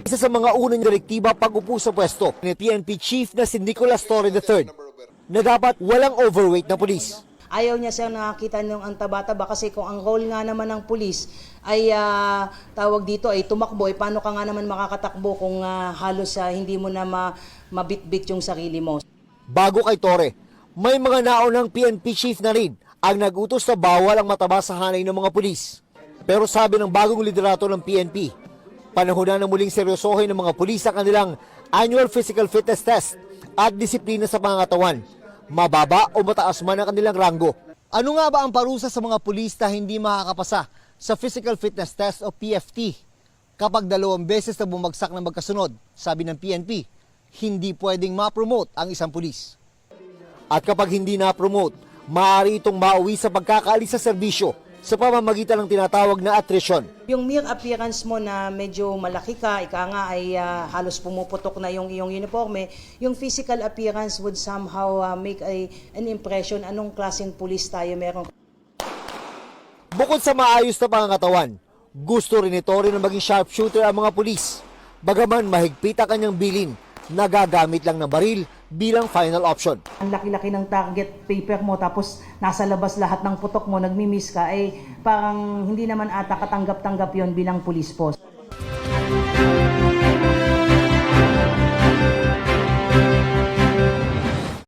Isa sa mga unang direktiba pag-upo sa pwesto ni PNP Chief na si Nicolas Torre III na dapat walang overweight na pulis. Ayaw niya siya nakakita ng ang taba-taba kasi kung ang role nga naman ng pulis ay tawag dito ay tumakbo, paano ka nga naman makakatakbo kung halos hindi mo na mabitbit yung sarili mo. Bago kay Torre, may mga naunang PNP chief na rin ang nag-utos na bawal ang mataba sa hanay ng mga pulis. Pero sabi ng bagong liderato ng PNP, panahon na ng muling seryosohin ng mga pulis sa kanilang annual physical fitness test at disiplina sa pangangatawan, mababa o mataas man ang kanilang ranggo. Ano nga ba ang parusa sa mga pulis na hindi makakapasa sa physical fitness test o PFT? Kapag 2 beses na bumagsak na magkasunod, sabi ng PNP, hindi pwedeng ma-promote ang isang pulis. At kapag hindi na-promote, maaari itong mauwi sa pagkakaalis sa serbisyo sa pamamagitan ng tinatawag na attrition. Yung mere appearance mo na medyo malaki ka, ika nga ay halos pumuputok na yung iyong uniforme, yung physical appearance would somehow make an impression anong klaseng pulis tayo meron. Bukod sa maayos na pangangatawan, gusto rin ito rin na maging sharpshooter ang mga pulis. Bagaman mahigpit ang kanyang bilin, nagagamit lang ng baril bilang final option. Ang laki-laki ng target paper mo tapos nasa labas lahat ng putok mo, nagmi-miss ka, ay parang hindi naman ata katanggap-tanggap yon bilang pulis po.